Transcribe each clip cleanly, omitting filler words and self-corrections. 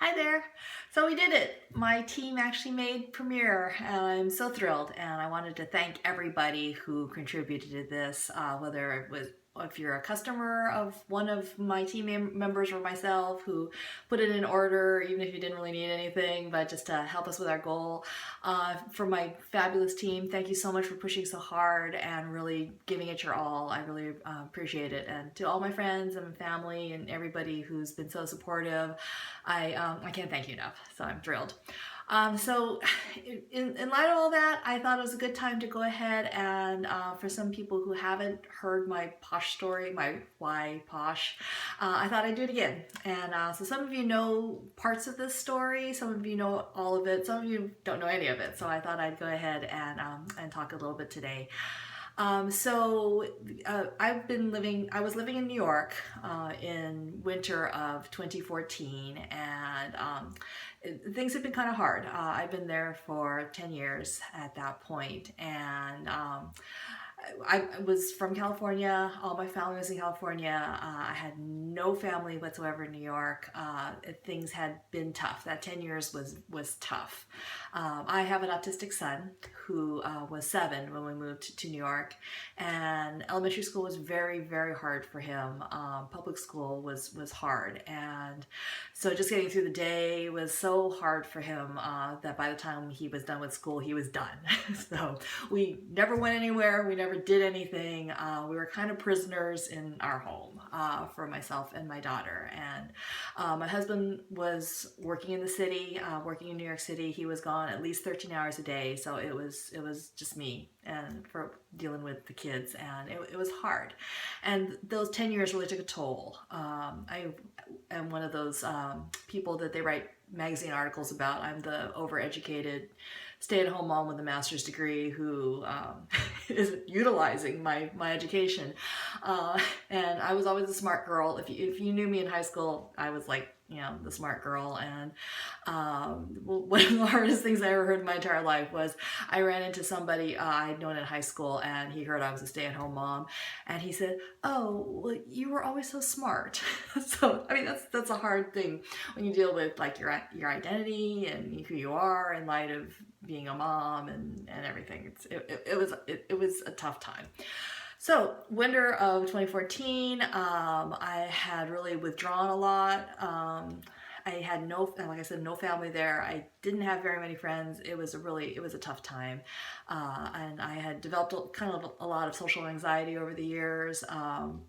Hi there. So we did it. My team actually made Premiere, and I'm so thrilled. And I wanted to thank everybody who contributed to this, whether it was if you're a customer of one of my team members or myself who put it in order, even if you didn't really need anything, but just to help us with our goal. For my fabulous team, thank you so much for pushing so hard and really giving it your all. I really appreciate it. And to all my friends and family and everybody who's been so supportive, I can't thank you enough. So I'm thrilled. So in light of all that, I thought it was a good time to go ahead and for some people who haven't heard my Posh story, my why Posh, I thought I'd do it again. And so some of you know parts of this story, some of you know all of it, some of you don't know any of it. So I thought I'd go ahead and talk a little bit today. I was living in New York in winter of 2014, and things have been kind of hard. I've been there for 10 years at that point, and I was from California. All my family was in California. I had no family whatsoever in New York. Things had been tough. That 10 years was tough. I have an autistic son who was 7 when we moved to New York, and elementary school was very, very hard for him. Public school was hard, and so just getting through the day was so hard for him that by the time he was done with school, he was done. So we never went anywhere. We never did anything. We were kind of prisoners in our home for myself and my daughter. And my husband was working in the city, working in New York City. He was gone at least 13 hours a day. So it was just me and for dealing with the kids, and it was hard. And those 10 years really took a toll. I am one of those people that they write magazine articles about. I'm the overeducated stay-at-home mom with a master's degree who is utilizing my education. And I was always a smart girl. If you knew me in high school, I was like, the smart girl. And one of the hardest things I ever heard in my entire life was I ran into somebody I'd known in high school, and he heard I was a stay-at-home mom, and he said, "Oh, well, you were always so smart." So I mean, that's a hard thing when you deal with like your identity and who you are in light of being a mom and everything. It was a tough time. So winter of 2014, I had really withdrawn a lot. I had like I said, no family there. I didn't have very many friends. It was a tough time. And I had developed a lot of social anxiety over the years,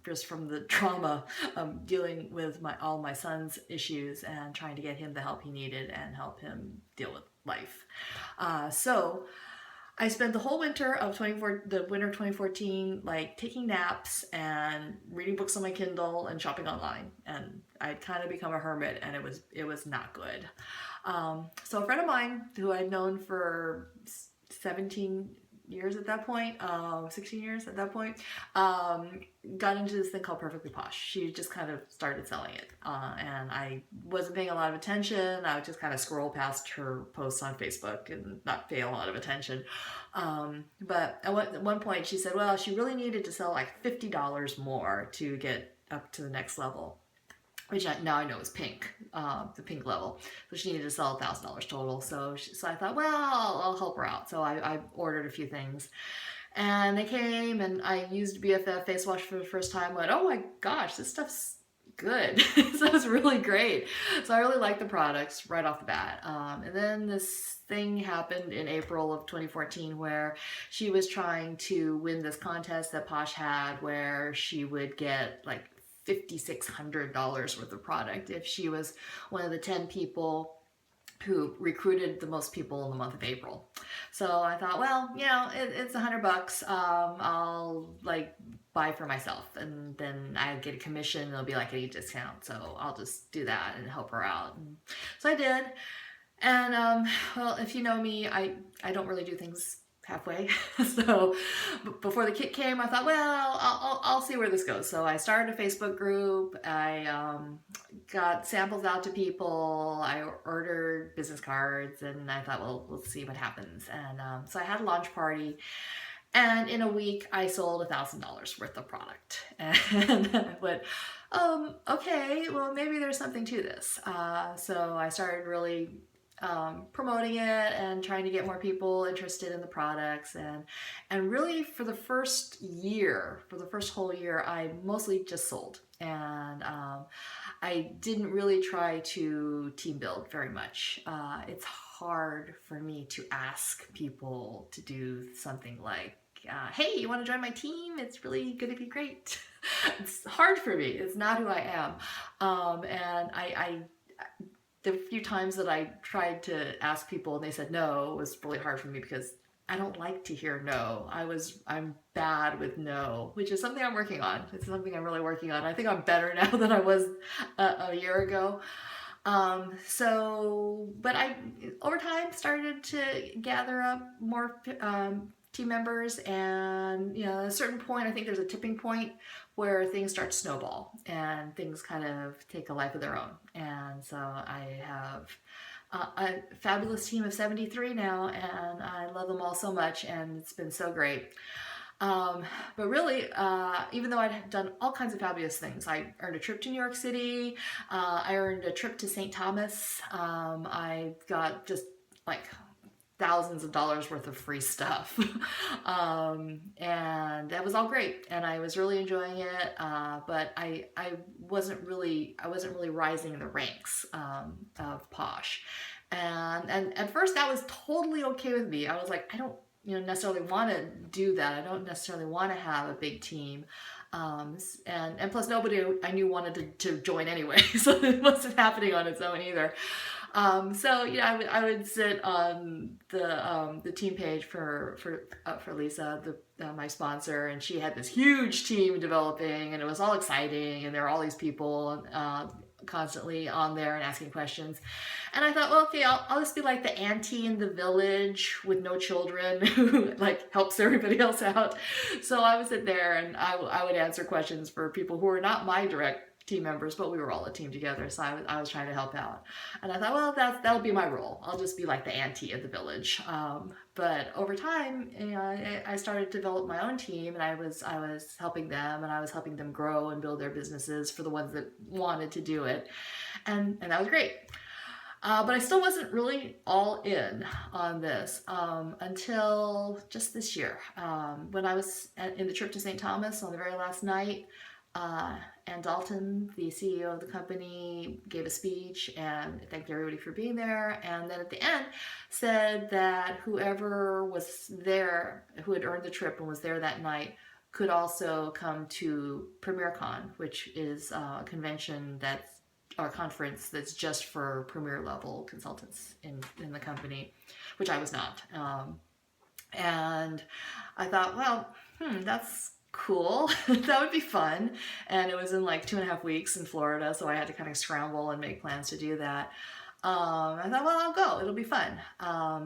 just from the trauma of dealing with all my son's issues and trying to get him the help he needed and help him deal with life. So I spent the whole winter of the winter of 2014, like taking naps and reading books on my Kindle and shopping online. And I'd kind of become a hermit, and it was not good. So a friend of mine who I'd known for 17 years at that point, 16 years at that point, got into this thing called Perfectly Posh. She just kind of started selling it, and I wasn't paying a lot of attention. I would just kind of scroll past her posts on Facebook and not pay a lot of attention. But at one point she said, well, she really needed to sell like $50 more to get up to the next level, which now I know is pink, the pink level. So she needed to sell $1,000 total. So I thought, well, I'll help her out. So I ordered a few things, and they came, and I used BFF face wash for the first time. Went, oh my gosh, this stuff's good. So it was really great. So I really liked the products right off the bat. And then this thing happened in April of 2014 where she was trying to win this contest that Posh had, where she would get like $5,600 worth of product if she was one of the 10 people who recruited the most people in the month of April. So I thought, well, it's $100. I'll like buy for myself, and then I get a commission. It'll be like a discount, so I'll just do that and help her out. And so I did. And well, if you know me, I don't really do things halfway. So before the kit came, I thought, well, I'll see where this goes. So I started a Facebook group. I got samples out to people. I ordered business cards, and I thought, well, we'll see what happens. And so I had a launch party, and in a week I sold $1,000 worth of product. And I went, Okay, well, maybe there's something to this. So I started really promoting it and trying to get more people interested in the products, and really for the first year, for the first whole year, I mostly just sold, and I didn't really try to team build very much. It's hard for me to ask people to do something like, hey, you want to join my team? It's really going to be great. It's hard for me. It's not who I am. And the few times that I tried to ask people and they said no, it was really hard for me because I don't like to hear no. I'm bad with no, which is something I'm working on. It's something I'm really working on. I think I'm better now than I was a year ago. But I, over time, started to gather up more team members, and at a certain point, I think there's a tipping point where things start to snowball and things kind of take a life of their own. And so I have a fabulous team of 73 now, and I love them all so much, and it's been so great. But really, even though I'd done all kinds of fabulous things, I earned a trip to New York City, I earned a trip to St. Thomas, I got just like thousands of dollars worth of free stuff. And that was all great, and I was really enjoying it, but I wasn't really rising in the ranks of Posh. And at first that was totally okay with me. I was like, I don't necessarily want to do that. I don't necessarily want to have a big team. And plus nobody I knew wanted to join anyway, so it wasn't happening on its own either. I would sit on the team page for Lisa, my sponsor, and she had this huge team developing, and it was all exciting, and there were all these people constantly on there and asking questions. And I thought, well, okay, I'll just be like the auntie in the village with no children who like helps everybody else out. So I would sit there and I would answer questions for people who were not my direct team members, but we were all a team together, so I was trying to help out. And I thought, well, that'll be my role. I'll just be like the auntie of the village. But over time, I started to develop my own team, and I was helping them, and I was helping them grow and build their businesses for the ones that wanted to do it, and that was great. But I still wasn't really all in on this until just this year, when I was in the trip to St. Thomas on the very last night. Ann Dalton, the CEO of the company, gave a speech and thanked everybody for being there. And then at the end said that whoever was there, who had earned the trip and was there that night, could also come to PremierCon, which is a convention or a conference that's just for premier level consultants in the company, which I was not. And I thought, well, that's cool. That would be fun. And it was in like 2.5 weeks in Florida, so I had to kind of scramble and make plans to do that. I thought, well, I'll go. It'll be fun. I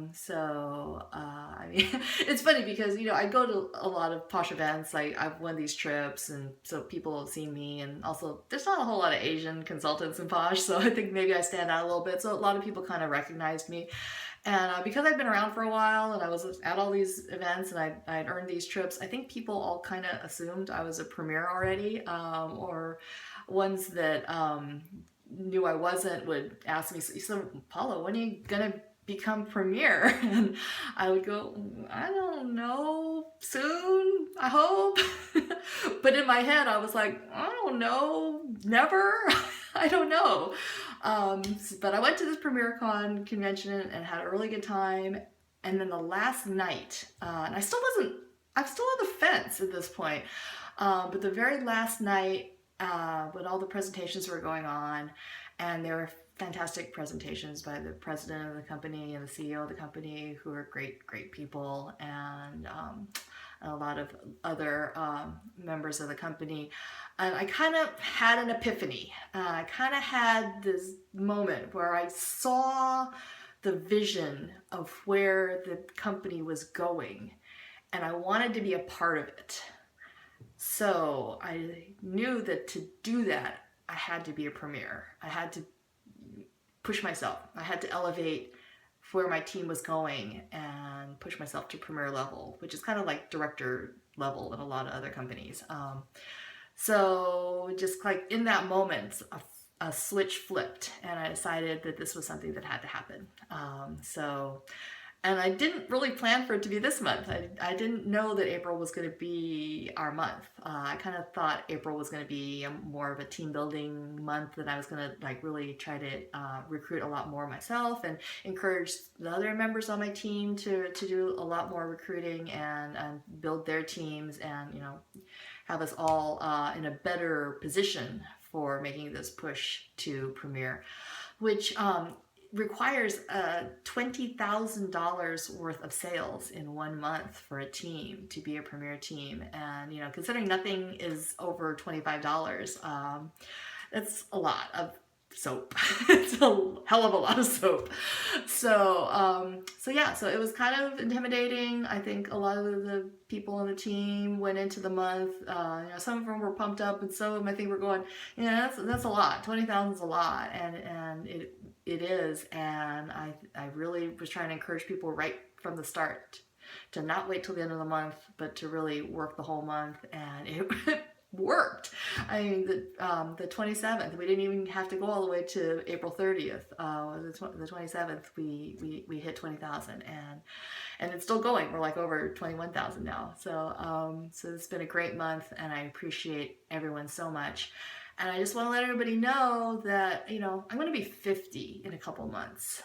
mean, it's funny because, I go to a lot of Posh events. I've won these trips, and so people have seen me. And also, there's not a whole lot of Asian consultants in Posh, so I think maybe I stand out a little bit. So a lot of people kind of recognized me. And because I'd been around for a while and I was at all these events and I'd earned these trips, I think people all kind of assumed I was a premier already, or ones that knew I wasn't would ask me, so Paula, when are you going to become premier? And I would go, I don't know, soon, I hope. But in my head, I was like, I don't know, never. I don't know. But I went to this PremierCon convention and had a really good time. And then the last night, and I'm still on the fence at this point. But the very last night, when all the presentations were going on, and there were fantastic presentations by the president of the company and the CEO of the company, who are great, great people, and a lot of other members of the company. And I kind of had an epiphany. I kind of had this moment where I saw the vision of where the company was going, and I wanted to be a part of it. So I knew that to do that, I had to be a premier. I had to push myself. I had to elevate where my team was going and push myself to premier level, which is kind of like director level in a lot of other companies. So just like in that moment, a switch flipped, and I decided that this was something that had to happen. And I didn't really plan for it to be this month. I didn't know that April was going to be our month. I kind of thought April was going to be more of a team building month, and I was going to like really try to recruit a lot more myself and encourage the other members on my team to do a lot more recruiting and build their teams, and have us all in a better position for making this push to Premier, which requires $20,000 worth of sales in 1 month for a team to be a Premier team. And considering nothing is over $25, that's a lot of soap. It's a hell of a lot of soap. So it was kind of intimidating. I think a lot of the people on the team went into the month. Some of them were pumped up, and some of them I think were going, that's a lot. 20,000 is a lot, and it is. And I really was trying to encourage people right from the start to not wait till the end of the month, but to really work the whole month, and it worked. I mean, the 27th, we didn't even have to go all the way to April 30th. The 27th, we hit 20,000, and it's still going. We're like over 21,000 now. So it's been a great month, and I appreciate everyone so much. And I just want to let everybody know that I'm going to be 50 in a couple months.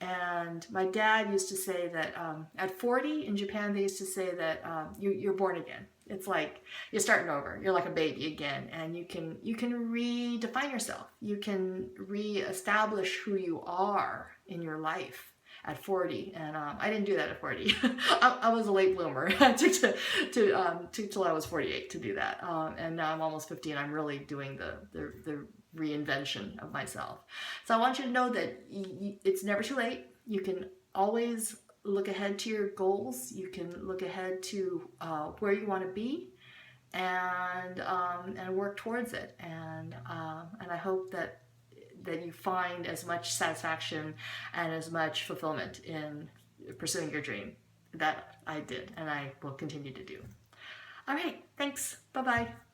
And my dad used to say that at 40 in Japan, they used to say that you're born again. It's like you're starting over. You're like a baby again, and you can redefine yourself. You can reestablish who you are in your life at 40. And I didn't do that at 40. I was a late bloomer. It took till I was 48 to do that. And now I'm almost 50, and I'm really doing the reinvention of myself. So I want you to know that it's never too late. You can always look ahead to your goals. You can look ahead to where you want to be, and work towards it. And I hope that you find as much satisfaction and as much fulfillment in pursuing your dream that I did, and I will continue to do. All right, thanks. Bye-bye.